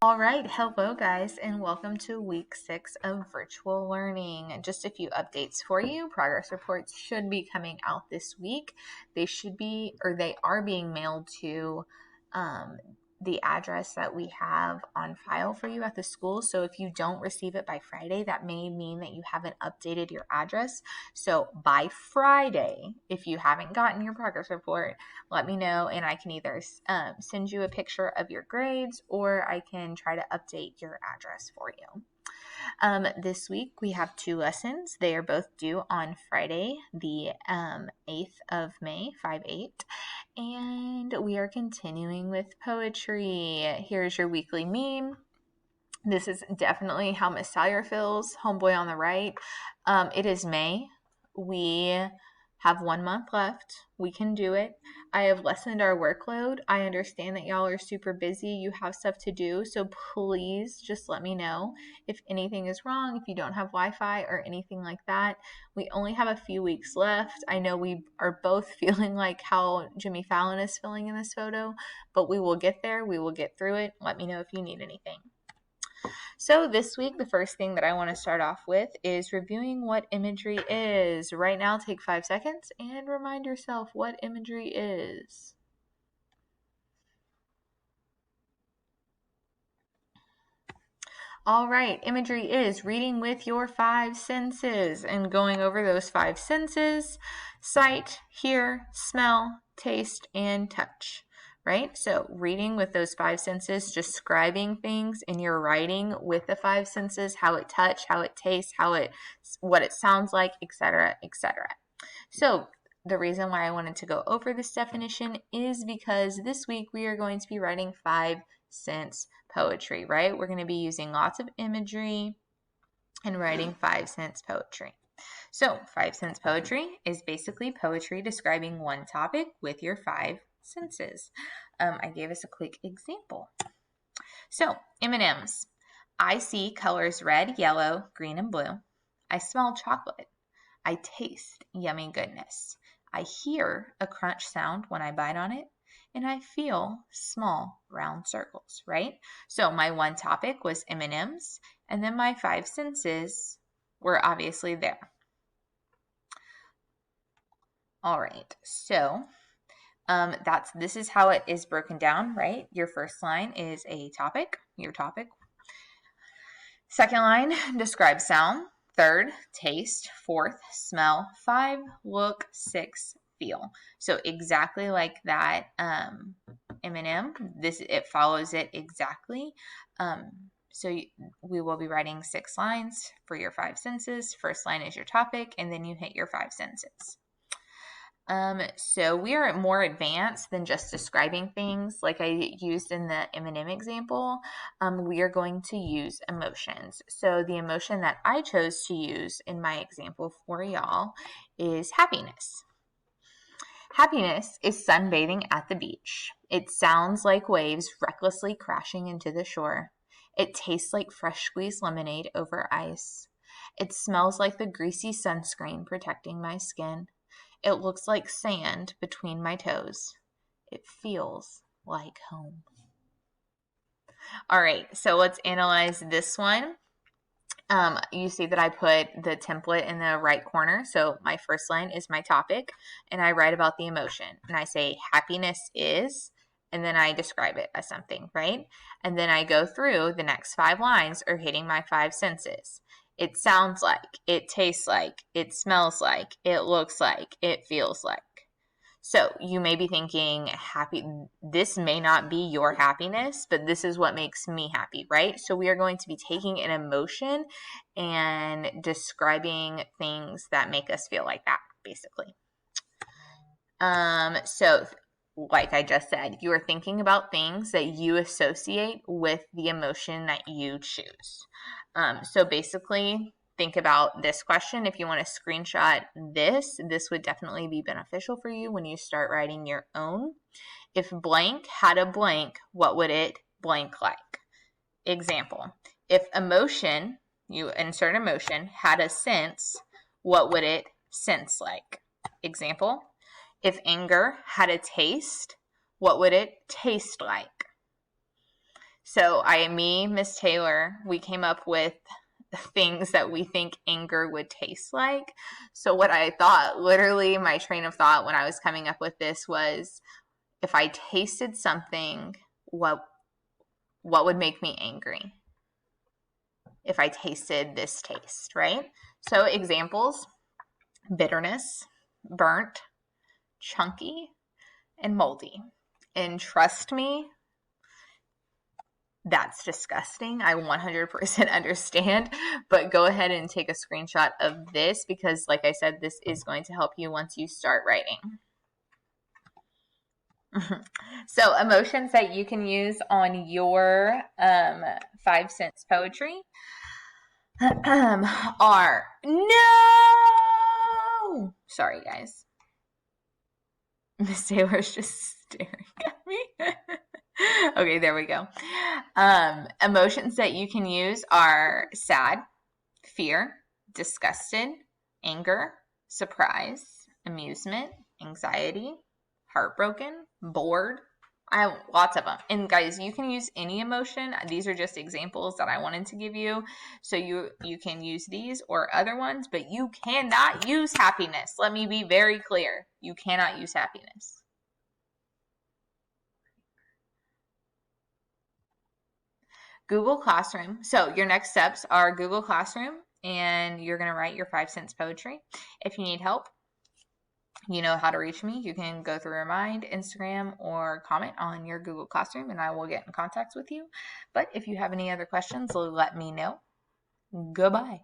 All right, hello guys, and welcome to week 6 of virtual learning. Just a few updates for you. Progress reports should be coming out this week. They are being mailed to the address that we have on file for you at the school. So if you don't receive it by Friday, that may mean that you haven't updated your address. So by Friday, if you haven't gotten your progress report, let me know and I can either send you a picture of your grades or I can try to update your address for you. This week we have 2 lessons. They are both due on Friday, the 8th of May, 5/8. And we are continuing with poetry. Here's your weekly meme. This is definitely how Miss Sawyer feels. Homeboy on the right. It is May. We have 1 month left. We can do it. I have lessened our workload. I understand that y'all are super busy. You have stuff to do. So please just let me know if anything is wrong, if you don't have Wi-Fi or anything like that. We only have a few weeks left. I know we are both feeling like how Jimmy Fallon is feeling in this photo, but we will get there. We will get through it. Let me know if you need anything. So this week, the first thing that I want to start off with is reviewing what imagery is. Right now, take 5 seconds and remind yourself what imagery is. All right, imagery is reading with your 5 senses and going over those 5 senses: sight, hear, smell, taste, and touch. Right? So reading with those 5 senses, describing things in your writing with the 5 senses, how it touch, how it tastes, what it sounds like, etc., etc. So the reason why I wanted to go over this definition is because this week we are going to be writing 5 sense poetry, right? We're going to be using lots of imagery and writing 5 sense poetry. So 5 sense poetry is basically poetry describing one topic with your 5 senses. I gave us a quick example. So M&Ms. I see colors red, yellow, green, and blue. I smell chocolate. I taste yummy goodness. I hear a crunch sound when I bite on it, and I feel small round circles, right? So my one topic was M&Ms, and then my 5 senses were obviously there. All right, so this is how it is broken down, right? Your first line is a topic, your topic. Second line, describe sound. Third, taste. Fourth, smell. 5, look. 6, feel. So exactly like that M&M, it follows it exactly. We will be writing 6 lines for your 5 senses. First line is your topic, and then you hit your 5 senses. So we are more advanced than just describing things like I used in the M&M example. We are going to use emotions. So the emotion that I chose to use in my example for y'all is happiness. Happiness is sunbathing at the beach. It sounds like waves recklessly crashing into the shore. It tastes like fresh squeezed lemonade over ice. It smells like the greasy sunscreen protecting my skin. It looks like sand between my toes. It feels like home. All right, so let's analyze this one. You see that I put the template in the right corner. So my first line is my topic, and I write about the emotion. And I say happiness is, and then I describe it as something, right? And then I go through the next 5 lines are hitting my 5 senses. It sounds like, it tastes like, it smells like, it looks like, it feels like. So you may be thinking, this may not be your happiness, but this is what makes me happy, right? So we are going to be taking an emotion and describing things that make us feel like that, basically. So like I just said, you are thinking about things that you associate with the emotion that you choose. So basically, think about this question. If you want to screenshot this would definitely be beneficial for you when you start writing your own. If blank had a blank, what would it blank like? Example, if emotion, you insert emotion, had a sense, what would it sense like? Example, if anger had a taste, what would it taste like? So Miss Taylor, we came up with things that we think anger would taste like. So what I thought, literally my train of thought when I was coming up with this was, if I tasted something, what would make me angry? If I tasted this taste, right? So examples: bitterness, burnt, chunky, and moldy. And trust me, that's disgusting. I 100% understand, but go ahead and take a screenshot of this because, like I said, this is going to help you once you start writing. So emotions that you can use on your 5 cents poetry are no. Sorry, guys. Miss Taylor's just staring at me. Okay, there we go. Emotions that you can use are sad, fear, disgusted, anger, surprise, amusement, anxiety, heartbroken, bored. I have lots of them. And guys, you can use any emotion. These are just examples that I wanted to give you. So you can use these or other ones, but you cannot use happiness. Let me be very clear. You cannot use happiness. Google Classroom. So your next steps are Google Classroom, and you're going to write your 5 cents poetry. If you need help, you know how to reach me. You can go through Remind, Instagram, or comment on your Google Classroom, and I will get in contact with you. But if you have any other questions, let me know. Goodbye.